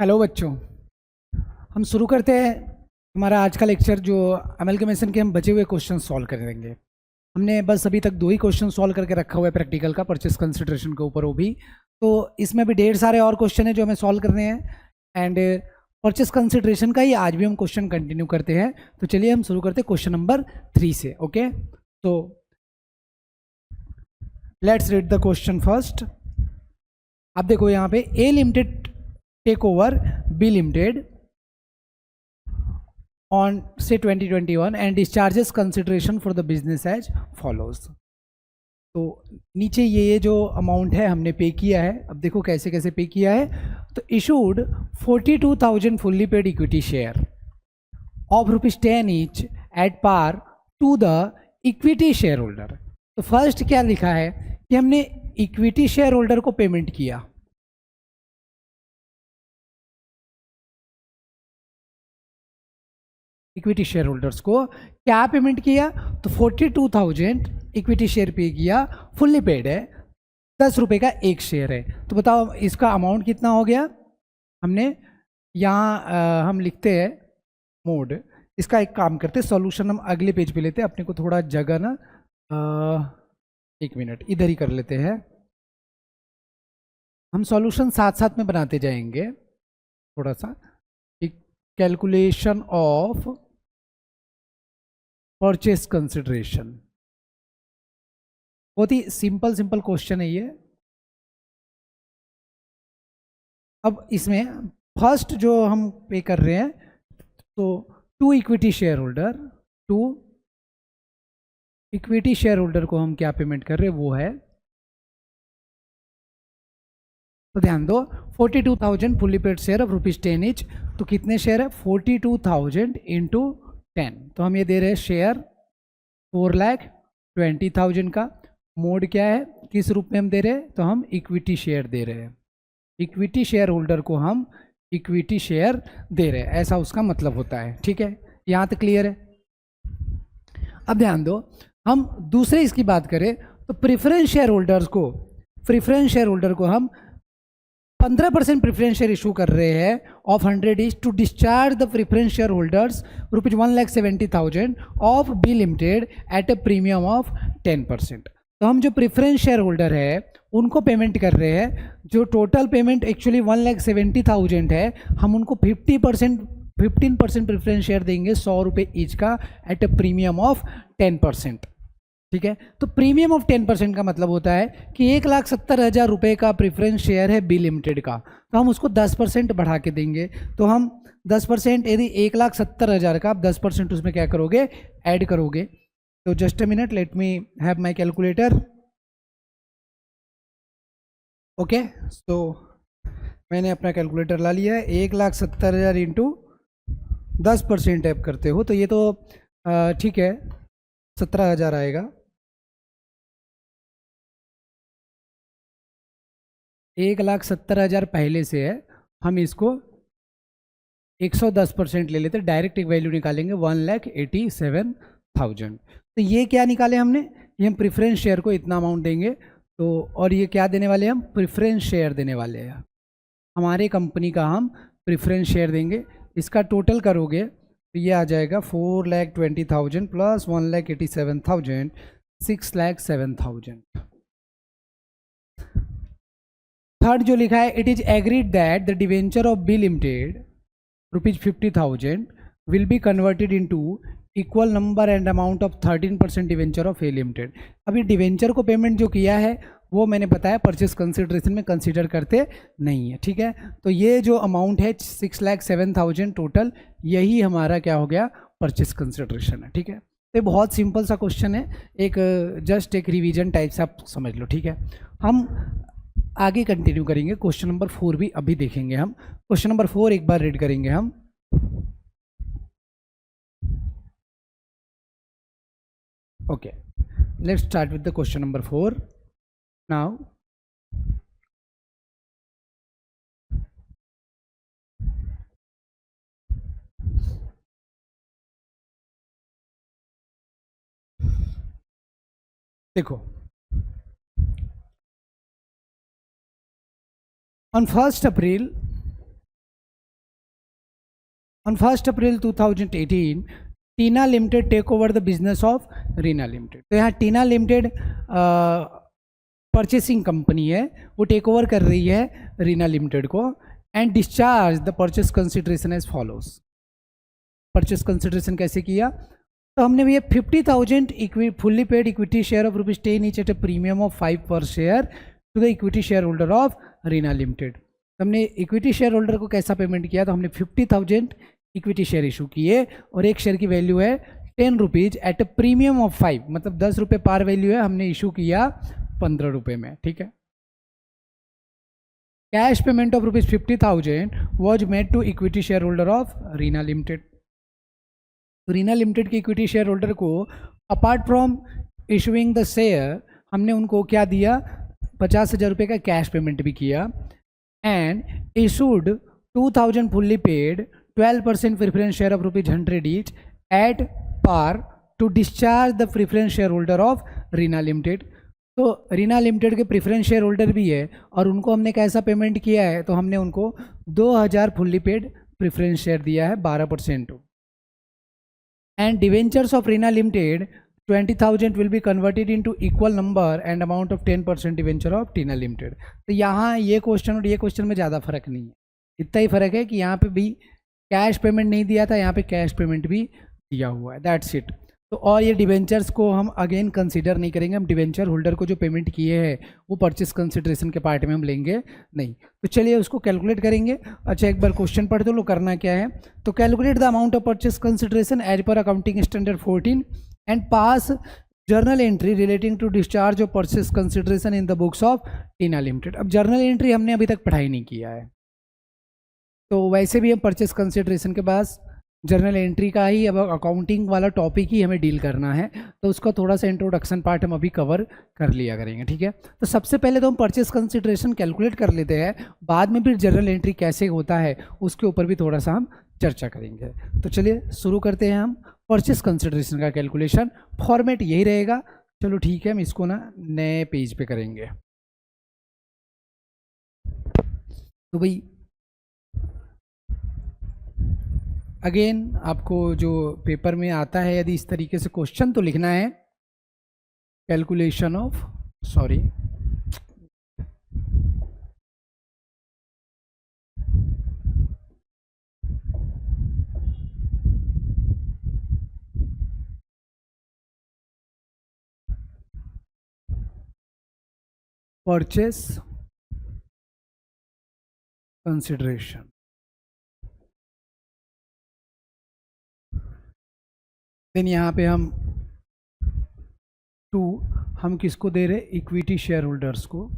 Hello बच्चों, हम शुरू करते हैं हमारा आज का लेक्चर। जो अमेलगमेशन के हम बचे हुए क्वेश्चन सॉल्व कर देंगे। हमने बस अभी तक 2 ही क्वेश्चन सॉल्व करके रखा हुआ है प्रैक्टिकल का, परचेस कंसिडरेशन के ऊपर। वो भी तो इसमें भी ढेर सारे और क्वेश्चन है जो हमें सॉल्व करने हैं। एंड परचेस कंसिडरेशन का ही आज भी हम क्वेश्चन कंटिन्यू करते हैं। तो चलिए हम शुरू करते हैं क्वेश्चन नंबर 3 से। ओके, तो let's read the question first. आप देखो यहाँ पे A limited take over B limited on say 2021 and discharges consideration for the business as follows। तो नीचे ये जो अमाउंट है हमने पे किया है। अब देखो कैसे कैसे पे किया है। तो issued 42,000 fully paid equity share of ₹10 each at par to the equity shareholder. तो फर्स्ट क्या लिखा है कि हमने इक्विटी शेयर होल्डर को पेमेंट किया। इक्विटी शेयर होल्डर्स को क्या पेमेंट किया? तो 42,000 इक्विटी शेयर पे किया, फुल्ली पेड है, 10 रुपये का एक शेयर है। तो बताओ इसका अमाउंट कितना हो गया। हमने यहाँ हम लिखते हैं मोड। इसका एक काम करते, सॉल्यूशन हम अगले पेज पे लेते हैं। अपने को थोड़ा जगह ना, एक मिनट इधर ही कर लेते हैं। हम सॉल्यूशन साथ साथ में बनाते जाएंगे। थोड़ा सा कैलकुलेशन ऑफ परचेस कंसिडरेशन, बहुत ही सिंपल क्वेश्चन है ये। अब इसमें फर्स्ट जो हम पे कर रहे हैं, तो टू इक्विटी शेयर होल्डर को हम क्या पेमेंट कर रहे हैं, वो है। तो ध्यान दो, 42,000 fully paid share of ₹10 each. तो कितने शेयर है? 42,000 इंटू 10। तो हम ये दे रहे हैं शेयर 4,20,000 का। मोड क्या है, किस रूप में हम दे रहे हैं? तो हम इक्विटी शेयर दे रहे हैं। इक्विटी शेयर होल्डर को हम इक्विटी शेयर दे रहे हैं, ऐसा उसका मतलब होता है। ठीक है, यहाँ तक क्लियर है। अब ध्यान दो, हम दूसरे इसकी बात करें तो प्रेफरेंस शेयर होल्डर को हम 15% प्रेफरेंस शेयर इशू कर रहे हैं of 100 is to discharge the preference shareholders ₹1,70,000 of B limited at a premium of 10%। तो हम जो प्रेफरेंस शेयर होल्डर है उनको पेमेंट कर रहे हैं। जो टोटल पेमेंट एक्चुअली 1,70,000 है, हम उनको 15% प्रेफरेंस शेयर देंगे ₹100 ईच का एट ए प्रीमियम ऑफ 10%। ठीक है, तो प्रीमियम ऑफ 10% का मतलब होता है कि 1,70,000 रुपये का प्रेफरेंस शेयर है बी लिमिटेड का, तो हम उसको 10% बढ़ा के देंगे। तो हम 10%, यदि 1,70,000 का आप 10% उसमें क्या करोगे, ऐड करोगे। तो just a minute, let me have my calculator. Okay, तो मैंने अपना कैलकुलेटर ला लिया है। 1,70,000 इंटू 10% ऐप करते हो तो ये तो ठीक है 17,000 आएगा। 1,70,000 पहले से है, हम इसको 110% ले लेते, डायरेक्ट एक वैल्यू निकालेंगे 1,87,000। तो ये क्या निकाले हमने, ये हम प्रेफरेंस शेयर को इतना अमाउंट देंगे। तो और ये क्या देने वाले हैं, हम प्रेफरेंस शेयर देने वाले हैं। हमारे कंपनी का हम प्रेफरेंस शेयर देंगे। इसका टोटल करोगे तो ये आ जाएगा 4,20,000 प्लस 1,87,000, 6,07,000। थर्ड जो लिखा है, it is agreed that the debenture of B limited ₹50,000 will be converted into equal number and amount of 13% debenture of A limited. अभी डिवेंचर को पेमेंट जो किया है वो मैंने बताया परचेस कंसिडरेशन में कंसीडर करते नहीं है। ठीक है, तो ये जो अमाउंट है 6,07,000 टोटल, यही हमारा क्या हो गया, परचेस कंसिडरेशन है। ठीक है, तो ये बहुत सिंपल सा क्वेश्चन है, एक जस्ट एक रिवीजन टाइप से आप समझ लो। ठीक है, हम आगे कंटिन्यू करेंगे। क्वेश्चन नंबर 4 भी अभी देखेंगे हम। क्वेश्चन नंबर 4 एक बार रीड करेंगे हम। Okay, let's start with the question number 4 now. देखो, on 1st April On 1st April 2018, Tina limited take over the business of Reena limited. तो यहाँ टीना लिमिटेड परचेसिंग कंपनी है, वो टेक ओवर कर रही है रीना लिमिटेड को, and discharge the purchase consideration as follows. Purchase consideration कैसे किया? तो हमने भैया 50,000 fully paid equity share of ₹10 each at a premium of 5 per share to the equity shareholder of Reena limited. तो हमने इक्विटी शेयर होल्डर को कैसा payment किया? तो हमने 50,000 इक्विटी शेयर इशू किए और एक शेयर की वैल्यू है ₹10 एट ए प्रीमियम ऑफ 5, मतलब ₹10 पार वैल्यू है, हमने इशू किया ₹15 में। ठीक है। Cash payment of ₹50,000 was made to equity shareholder of Reena limited. Reena limited के इक्विटी शेयर होल्डर को apart from issuing the share हमने उनको क्या दिया? ₹50,000 का कैश पेमेंट भी किया, and issued 2,000 fully paid 12% preference share of ₹100 each at par to discharge the preference shareholder of Reena limited. तो रीना लिमिटेड के प्रिफरेंस शेयर होल्डर भी है और उनको हमने कैसा पेमेंट किया है? तो हमने उनको 2,000 फुल्ली पेड प्रिफरेंस शेयर दिया है 12%। And debentures of Reena limited 20,000 will be converted into equal number and amount of 10% debenture of Tina limited. तो यहाँ ये क्वेश्चन और ये क्वेश्चन में ज़्यादा फर्क नहीं है, इतना ही फर्क है कि यहाँ पे भी कैश पेमेंट नहीं दिया था, यहाँ पे कैश पेमेंट भी दिया हुआ है, दैट्स इट। तो और ये डिवेंचर्स को हम अगेन कंसीडर नहीं करेंगे, हम डिवेंचर होल्डर को जो पेमेंट किए हैं वो परचेस कंसिडरेशन के पार्ट में हम लेंगे नहीं। तो चलिए उसको कैलकुलेट करेंगे। अच्छा, एक बार क्वेश्चन पढ़ दो लो, करना क्या है। तो calculate the amount of purchase consideration as per accounting standard 14 and pass journal entry relating to discharge of purchase consideration in the books of Tina limited. अब जर्नल एंट्री हमने अभी तक पढ़ाई नहीं किया है, तो वैसे भी हम परचेस कंसिडरेशन के पास जर्नल एंट्री का ही अब अकाउंटिंग वाला टॉपिक ही हमें डील करना है, तो उसका थोड़ा सा इंट्रोडक्शन पार्ट हम अभी कवर कर लिया करेंगे। ठीक है। तो सबसे पहले तो हम परचेस कंसिडरेशन कैलकुलेट कर लेते हैं, बाद में फिर जर्नल एंट्री कैसे होता है उसके ऊपर भी थोड़ा सा हम चर्चा करेंगे। तो चलिए शुरू करते हैं हम परचेस कंसिडरेशन का कैलकुलेशन। फॉर्मेट यही रहेगा। चलो ठीक है, हम इसको ना नए पेज पे करेंगे। तो भाई अगेन आपको जो पेपर में आता है, यदि इस तरीके से क्वेश्चन तो लिखना है calculation of purchase consideration. Then यहाँ पे हम हम किसको दे रहे? इक्विटी शेयर होल्डर्स को।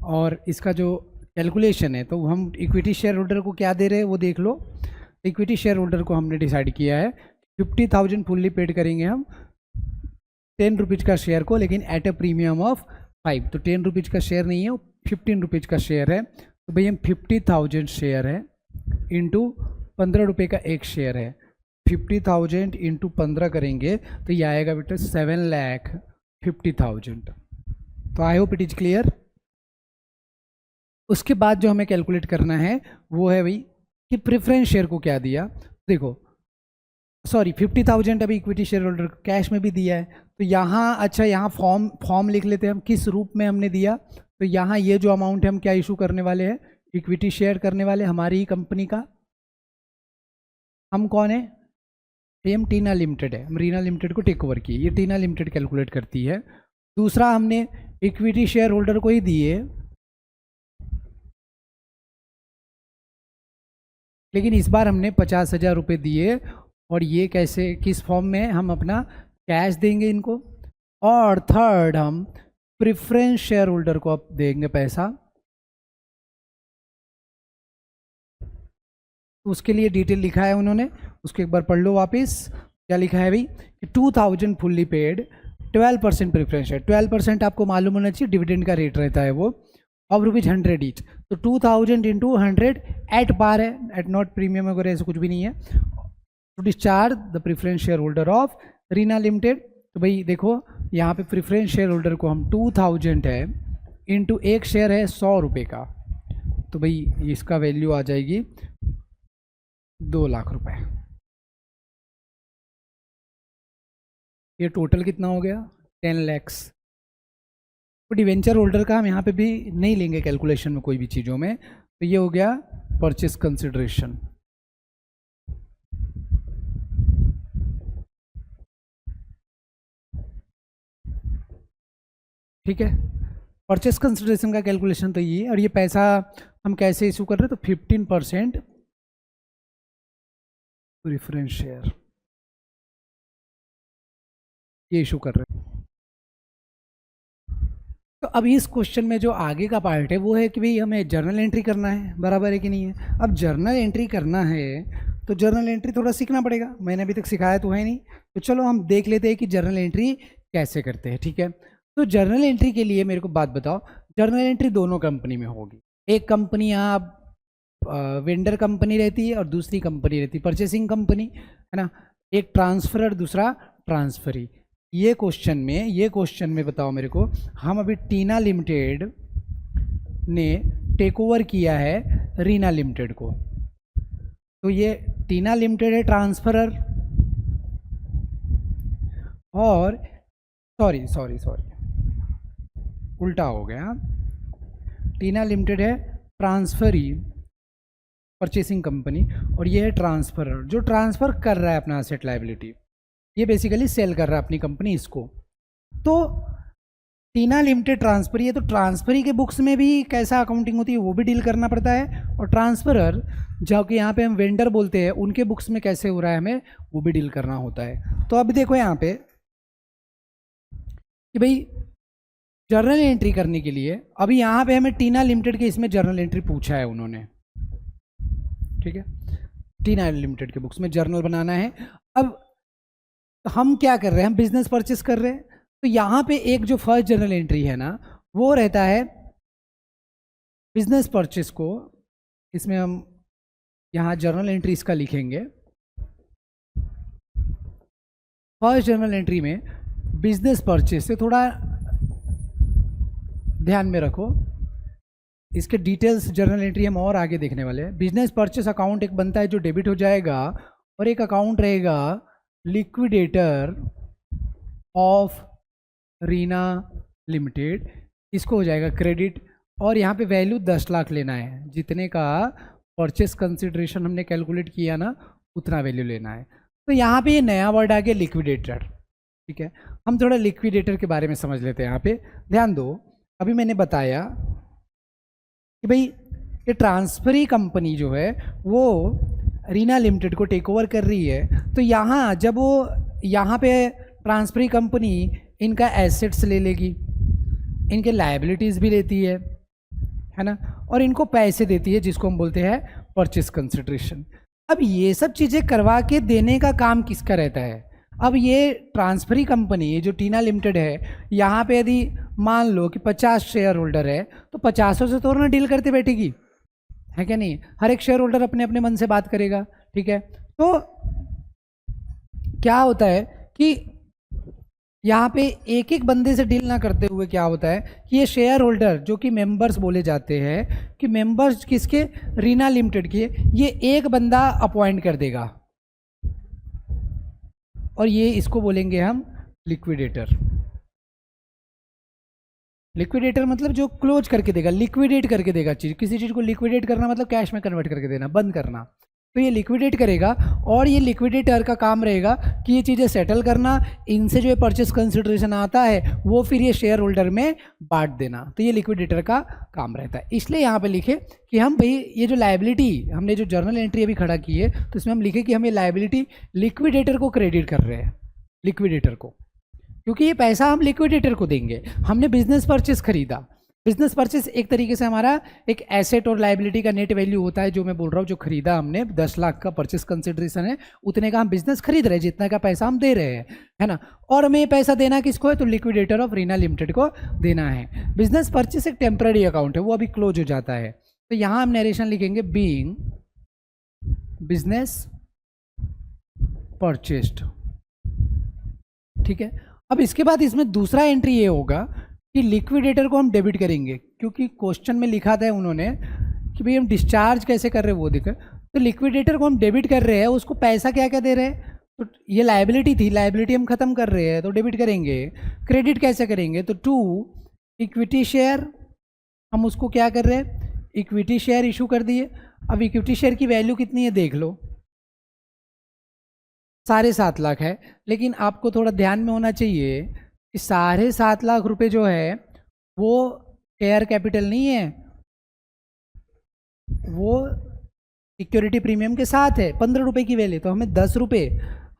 और इसका जो कैलकुलेशन है तो हम इक्विटी शेयर होल्डर को क्या दे रहे हैं वो देख लो। इक्विटी शेयर होल्डर को हमने डिसाइड किया है 50,000 फुल्ली पेड करेंगे हम ₹10 का शेयर को, लेकिन एट ए प्रीमियम ऑफ 5। तो ₹10 का शेयर नहीं है, वो ₹15 का शेयर है। तो भाई हम 50,000 शेयर है इंटू ₹15 का एक शेयर है, 50,000 इंटू 15 करेंगे तो ये आएगा बेटा 7,50,000। तो I hope it is clear. उसके बाद जो हमें कैलकुलेट करना है वो है भाई कि प्रेफरेंस शेयर को क्या दिया। देखो 50,000 अभी इक्विटी शेयर होल्डर कैश में भी दिया है, तो यहाँ अच्छा यहाँ फॉर्म लिख लेते हैं हम किस रूप में हमने दिया। तो यहाँ ये जो अमाउंट है हम क्या इशू करने वाले हैं? इक्विटी शेयर करने वाले हमारी ही कंपनी का। हम कौन है? हम टीना लिमिटेड है, हम रीना लिमिटेड को टेक ओवर किए, ये टीना लिमिटेड कैलकुलेट करती है। दूसरा हमने इक्विटी शेयर होल्डर को ही दिए, लेकिन इस बार हमने 50,000 रुपये दिए। और ये कैसे, किस फॉर्म में? हम अपना कैश देंगे इनको। और थर्ड हम प्रेफरेंस शेयर होल्डर को अब देंगे पैसा। उसके लिए डिटेल लिखा है उन्होंने, उसको एक बार पढ़ लो वापस। क्या लिखा है भाई कि 2,000 फुल्ली पेड 12% प्रेफरेंस शेयर। 12% आपको मालूम होना चाहिए डिविडेंड का रेट रहता है वो, ऑफ ₹100 ईच। तो 2,000 इंटू 100 एट पार है, एट नॉट प्रीमियम वगैरह ऐसा कुछ भी नहीं है। To discharge the preference shareholder of Reena limited. तो भाई देखो यहाँ पे प्रेफरेंस शेयर होल्डर को हम 2,000 है इंटू एक शेयर है ₹100 का, तो भाई इसका वैल्यू आ जाएगी 2 लाख रुपए। ये टोटल कितना हो गया 10 लैक्स। तो डिवेंचर होल्डर का हम यहाँ पे भी नहीं लेंगे कैलकुलेशन में कोई भी चीज़ों में, तो ये हो गया परचेस कंसिडरेशन। ठीक है, परचेस कंसिडरेशन का कैलकुलेशन तो ये, और ये पैसा हम कैसे इशू कर रहे हैं, तो 15% प्रेफरेंस शेयर ये इशू कर रहे हैं। तो अब इस क्वेश्चन में जो आगे का पार्ट है वो है कि भाई हमें जर्नल एंट्री करना है, बराबर है कि नहीं है। अब जर्नल एंट्री करना है तो जर्नल एंट्री थोड़ा सीखना पड़ेगा, मैंने अभी तक सिखाया तो है नहीं, तो चलो हम देख लेते हैं कि जर्नल एंट्री कैसे करते हैं। ठीक है, तो जर्नल एंट्री के लिए मेरे को बात बताओ, जर्नल एंट्री दोनों कंपनी में होगी। एक कंपनी यहाँ वेंडर कंपनी रहती है और दूसरी कंपनी रहती है परचेसिंग कंपनी, है ना। एक ट्रांसफरर, दूसरा ट्रांसफरी। ये क्वेश्चन में बताओ मेरे को, हम अभी टीना लिमिटेड ने टेक ओवर किया है रीना लिमिटेड को, तो ये टीना लिमिटेड है ट्रांसफरर, और सॉरी उल्टा हो गया, टीना लिमिटेड है ट्रांसफरी परचेसिंग कंपनी, और ये है ट्रांसफरर जो ट्रांसफर कर रहा है अपना एसेट लायबिलिटी, ये बेसिकली सेल कर रहा है अपनी कंपनी इसको। तो टीना लिमिटेड ट्रांसफरी है, तो ट्रांसफरी के बुक्स में भी कैसा अकाउंटिंग होती है वो भी डील करना पड़ता है, और ट्रांसफरर जो कि यहाँ पे हम वेंडर बोलते हैं उनके बुक्स में कैसे हो रहा है हमें वो भी डील करना होता है। तो अब देखो यहाँ पे कि भाई जर्नल एंट्री करने के लिए अभी यहाँ पे हमें टीना लिमिटेड के इसमें जर्नल एंट्री पूछा है उन्होंने, ठीक है, टीना लिमिटेड के बुक्स में जर्नल बनाना है। अब हम क्या कर रहे हैं, हम बिजनेस परचेस कर रहे हैं, तो यहाँ पे एक जो फर्स्ट जर्नल एंट्री है ना वो रहता है बिजनेस परचेस को, इसमें हम यहाँ जर्नल एंट्री इसका लिखेंगे। फर्स्ट जर्नल एंट्री में बिजनेस परचेस से थोड़ा ध्यान में रखो, इसके डिटेल्स जर्नल एंट्री हम और आगे देखने वाले हैं। बिजनेस परचेस अकाउंट एक बनता है जो डेबिट हो जाएगा, और एक अकाउंट रहेगा लिक्विडेटर ऑफ रीना लिमिटेड, इसको हो जाएगा क्रेडिट, और यहाँ पे वैल्यू 10 लाख लेना है, जितने का परचेस कंसिडरेशन हमने कैलकुलेट किया ना उतना वैल्यू लेना है। तो यहाँ पे ये नया वर्ड आ गया लिक्विडेटर, ठीक है। हम थोड़ा लिक्विडेटर के बारे में समझ लेते हैं। यहाँ पे ध्यान दो, अभी मैंने बताया कि भाई ये ट्रांसफरी कंपनी जो है वो रीना लिमिटेड को टेक ओवर कर रही है, तो यहाँ जब वो यहाँ पे ट्रांसफरी कंपनी इनका एसेट्स ले लेगी, इनके लायबिलिटीज़ भी लेती है ना, और इनको पैसे देती है जिसको हम बोलते हैं परचेस कंसिडरेशन। अब ये सब चीज़ें करवा के देने का काम किसका रहता है। अब ये ट्रांसफरी कंपनी ये जो टीना लिमिटेड है, यहाँ पे यदि मान लो कि 50 शेयर होल्डर है तो 50 से तो ना डील करते बैठेगी, है क्या नहीं। हर एक शेयर होल्डर अपने अपने मन से बात करेगा, ठीक है। तो क्या होता है कि यहाँ पे एक एक बंदे से डील ना करते हुए क्या होता है कि ये शेयर होल्डर जो कि मेंबर्स बोले जाते हैं, कि मेंबर्स किसके, रीना लिमिटेड के, ये एक बंदा अपॉइंट कर देगा, और ये इसको बोलेंगे हम लिक्विडेटर। लिक्विडेटर मतलब जो क्लोज करके देगा, लिक्विडेट करके देगा चीज़, किसी चीज़ को लिक्विडेट करना मतलब कैश में कन्वर्ट करके देना, बंद करना। तो ये लिक्विडेट करेगा, और ये लिक्विडेटर का काम रहेगा कि ये चीज़ें सेटल करना, इनसे जो परचेस कंसिडरेशन आता है वो फिर ये शेयर होल्डर में बांट देना। तो ये लिक्विडेटर का काम रहता है। इसलिए यहाँ पे लिखे कि हम भाई ये जो लायबिलिटी हमने जो जर्नल एंट्री अभी खड़ा की है, तो इसमें हम लिखे कि हम ये लायबिलिटी लिक्विडेटर को क्रेडिट कर रहे हैं, लिक्विडेटर को, क्योंकि ये पैसा हम लिक्विडेटर को देंगे। हमने बिजनेस परचेस खरीदा, बिजनेस परचेस एक तरीके से हमारा एक एसेट और लायबिलिटी का नेट वैल्यू होता है, जो मैं बोल रहा हूँ, जो खरीदा हमने 10 लाख का परचेस कंसिडरेशन है, उतने का हम बिजनेस खरीद रहे हैं, जितना का पैसा हम दे रहे हैं, है ना। और हमें ये पैसा देना किसको है, तो लिक्विडेटर ऑफ रीना लिमिटेड को देना है। बिजनेस परचेस एक टेम्पररी अकाउंट है, वो अभी क्लोज हो जाता है। तो यहाँ हम नरेशन लिखेंगे बीइंग बिजनेस परचेस्ड, ठीक है। अब इसके बाद इसमें दूसरा एंट्री ये होगा कि लिक्विडेटर को हम डेबिट करेंगे, क्योंकि क्वेश्चन में लिखा था उन्होंने कि भाई हम डिस्चार्ज कैसे कर रहे हैं वो दिखा। तो लिक्विडेटर को हम डेबिट कर रहे हैं, उसको पैसा क्या क्या दे रहे हैं, तो ये लायबिलिटी थी, लायबिलिटी हम ख़त्म कर रहे हैं तो डेबिट करेंगे। क्रेडिट कैसे करेंगे, तो टू इक्विटी शेयर, हम उसको क्या कर रहे हैं, इक्विटी शेयर इशू कर दिए। अब इक्विटी शेयर की वैल्यू कितनी है देख लो, 7.5 लाख है। लेकिन आपको थोड़ा ध्यान में होना चाहिए कि 7.5 लाख रुपए जो है वो शेयर कैपिटल नहीं है, वो सिक्योरिटी प्रीमियम के साथ है। 15 रुपये की वैल्यू, तो हमें 10 रुपये,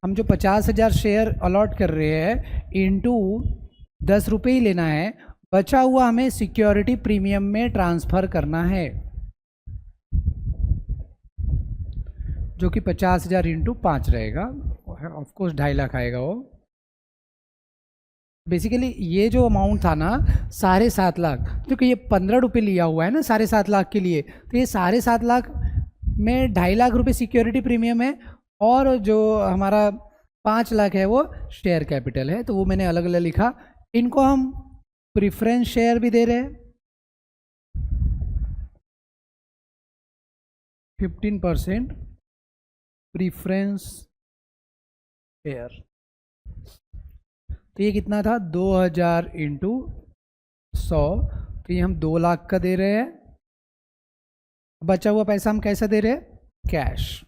हम जो 50,000 शेयर अलॉट कर रहे हैं इंटू 10 रुपये ही लेना है, बचा हुआ हमें सिक्योरिटी प्रीमियम में ट्रांसफ़र करना है, जो कि 50,000 इंटू 5 रहेगा, ऑफकोर्स 2.5 लाख आएगा वो। बेसिकली ये जो अमाउंट था ना 7.5 लाख, क्योंकि ये 15 रुपये लिया हुआ है ना 7.5 लाख के लिए, तो ये 7.5 लाख में 2.5 लाख रुपये सिक्योरिटी प्रीमियम है और जो हमारा 5 लाख है वो शेयर कैपिटल है। तो वो मैंने अलग अलग लिखा। इनको हम प्रिफरेंस शेयर भी दे रहे हैं 15% प्रीफरेंस शेयर। तो ये कितना था, 2000 इंटू 100, तो ये हम 2 लाख का दे रहे हैं। बचा हुआ पैसा हम कैसा दे रहे हैं, कैश।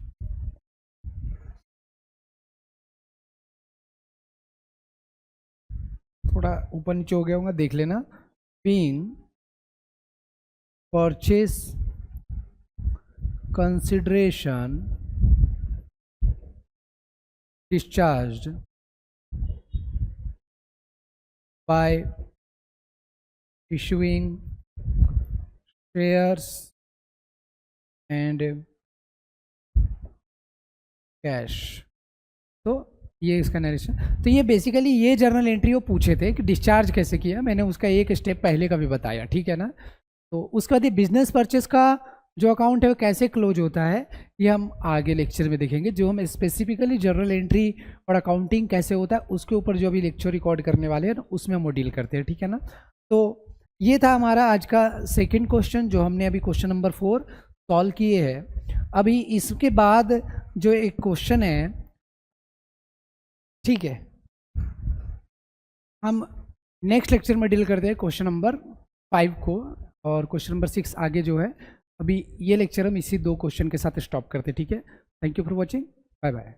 थोड़ा ऊपर नीचे हो गया होगा, देख लेना। Being purchase consideration discharged by issuing shares and cash। तो ये इसका नरेशन। तो ये बेसिकली ये जर्नल एंट्री वो पूछे थे कि डिस्चार्ज कैसे किया, मैंने उसका एक स्टेप पहले का भी बताया, ठीक है ना। तो उसके बाद ये बिजनेस परचेस का जो अकाउंट है वो कैसे क्लोज होता है, ये हम आगे लेक्चर में देखेंगे। जो हम स्पेसिफिकली जर्नल एंट्री और अकाउंटिंग कैसे होता है उसके ऊपर जो अभी लेक्चर रिकॉर्ड करने वाले हैं ना, उसमें हम वो डील करते हैं, ठीक है ना। तो ये था हमारा आज का सेकंड क्वेश्चन, जो हमने अभी क्वेश्चन नंबर 4 सॉल्व किए हैं। अभी इसके बाद जो एक क्वेश्चन है, ठीक है, हम नेक्स्ट लेक्चर में डील करते हैं क्वेश्चन नंबर 5 को, और क्वेश्चन नंबर 6 आगे जो है। अभी ये लेक्चर हम इसी 2 क्वेश्चन के साथ स्टॉप करते हैं, ठीक है। Thank you for watching, bye bye.